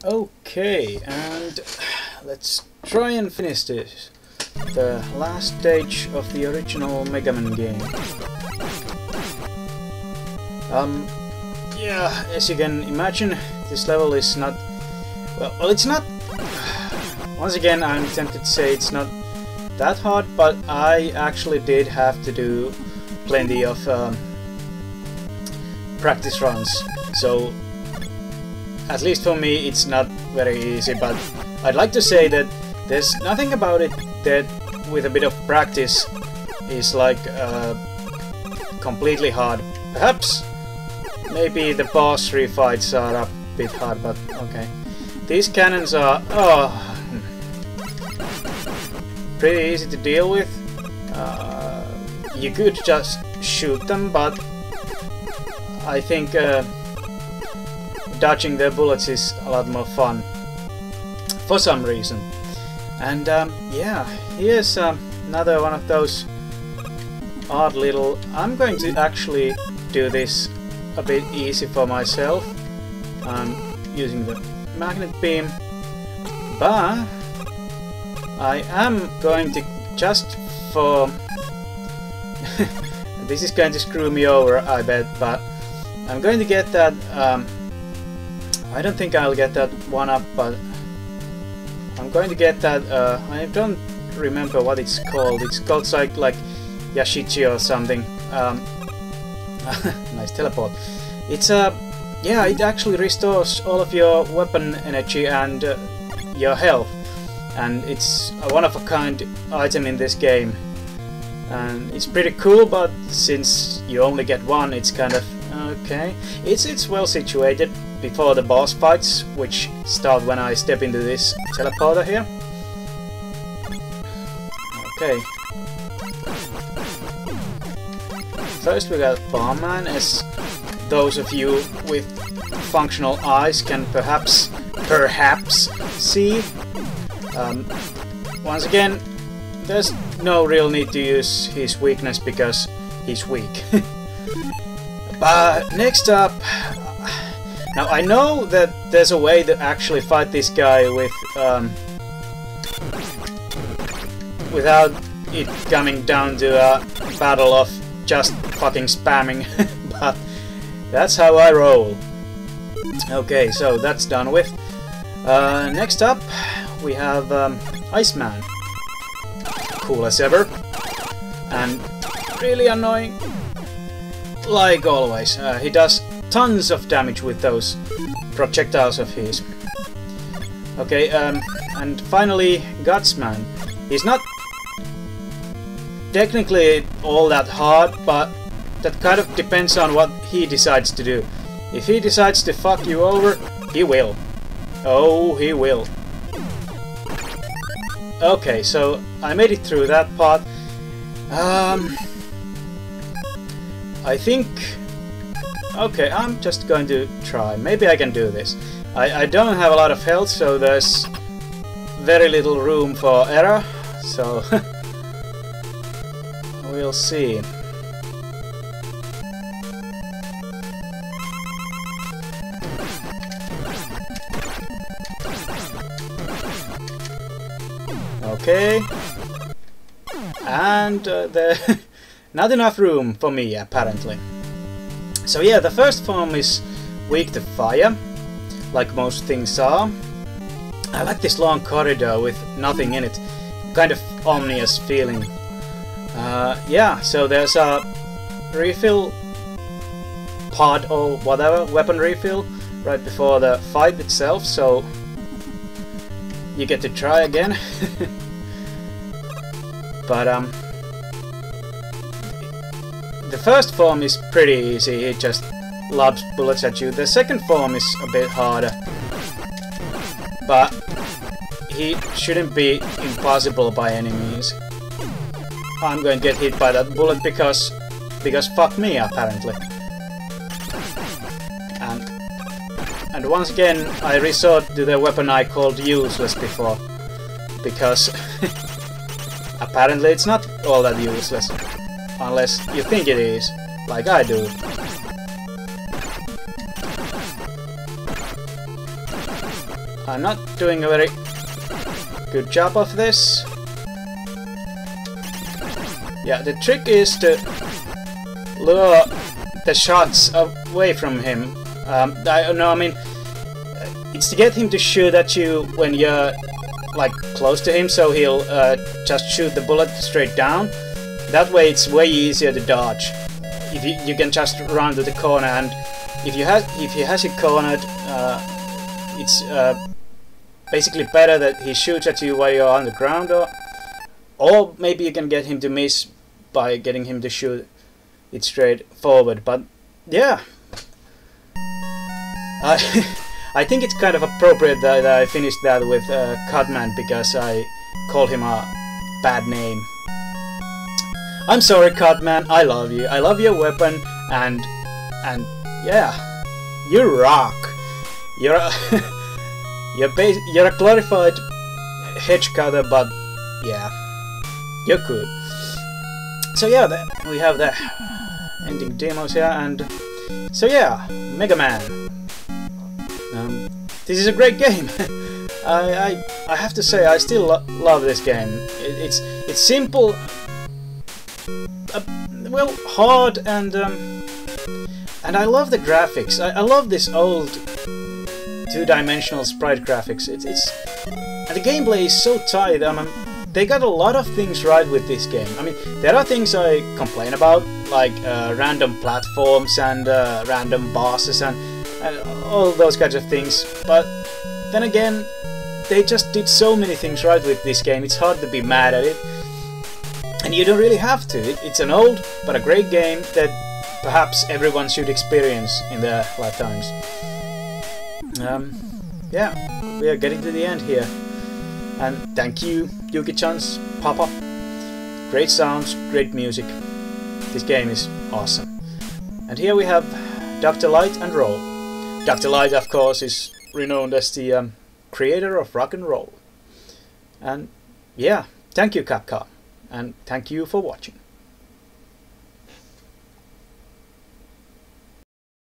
Okay, and let's try and finish this. The last stage of the original MegaMan game. Yeah, as you can imagine, this level is not... Well, it's not... Once again, I'm tempted to say it's not that hard, but I actually did have to do plenty of practice runs. So, at least for me, it's not very easy, but I'd like to say that there's nothing about it that, with a bit of practice, is like completely hard. Perhaps, maybe the boss 3 fights are a bit hard, but okay. These cannons are pretty easy to deal with. You could just shoot them, but I think dodging their bullets is a lot more fun for some reason. And yeah, here's another one of those odd little... I'm going to actually do this a bit easy for myself. I'm using the magnet beam, but I am going to, just for... this is going to screw me over, I bet, but I'm going to get that... I don't think I'll get that one up, but I'm going to get that... I don't remember what it's called. It's called like Yashichi or something. Nice teleport. It's yeah, it actually restores all of your weapon energy and your health, and it's a one-of-a-kind item in this game, and it's pretty cool. But since you only get one, it's kind of okay. It's well situated before the boss fights, which start when I step into this teleporter here. Okay. First we got Bombman, as those of you with functional eyes can perhaps see. Once again, there's no real need to use his weakness because he's weak. But next up, now I know that there's a way to actually fight this guy with without it coming down to a battle of just fucking spamming, but that's how I roll. Okay, so that's done with. Next up, we have Iceman. Cool as ever, and really annoying, like always. He does tons of damage with those projectiles of his. Okay, and finally, Gutsman. He's not technically all that hard, but that kind of depends on what he decides to do. If he decides to fuck you over, he will. Oh, he will. Okay, so I made it through that part. I think... Okay, I'm just going to try. Maybe I can do this. I don't have a lot of health, so there's very little room for error, so... We'll see. Okay. And there's not enough room for me, apparently. So yeah, the first form is weak to fire, like most things are. I like this long corridor with nothing in it. Kind of ominous feeling. Yeah, so there's a refill pod or whatever, weapon refill, right before the fight itself, so you get to try again. But the first form is pretty easy, it just lobs bullets at you. The second form is a bit harder, but he shouldn't be impossible by any means. I'm going to get hit by that bullet because fuck me, apparently. And once again I resort to the weapon I called useless before, because apparently it's not all that useless, unless you think it is, like I do. I'm not doing a very good job of this. Yeah, the trick is to lure the shots away from him. I mean, it's to get him to shoot at you when you're like close to him, so he'll just shoot the bullet straight down. That way it's way easier to dodge. If you can just run to the corner, and if he has it cornered, it's basically better that he shoots at you while you're on the ground, or maybe you can get him to miss by getting him to shoot it straight forward. But yeah, I think it's kind of appropriate that I finished that with Cutman, because I called him a bad name. I'm sorry, Cutman. I love you. I love your weapon, and yeah, you rock. You're a you're a glorified hedge cutter, but yeah, you're good. So yeah, we have the ending demos here, and so yeah, MegaMan. This is a great game. I have to say, I still love this game. It's simple, well, hard, and I love the graphics. I love this old two-dimensional sprite graphics. And the gameplay is so tight. They got a lot of things right with this game. I mean, there are things I complain about, like random platforms and random bosses and all those kinds of things, but then again, they just did so many things right with this game. It's hard to be mad at it, and you don't really have to. It's an old but a great game that perhaps everyone should experience in their lifetimes. Yeah, we are getting to the end here, and thank you, Yuki-chan's Papa. Great sounds, great music. This game is awesome. And here we have Dr. Light and Roll. Dr. Light, of course, is renowned as the creator of rock and roll. And yeah, thank you, Capcom, and thank you for watching.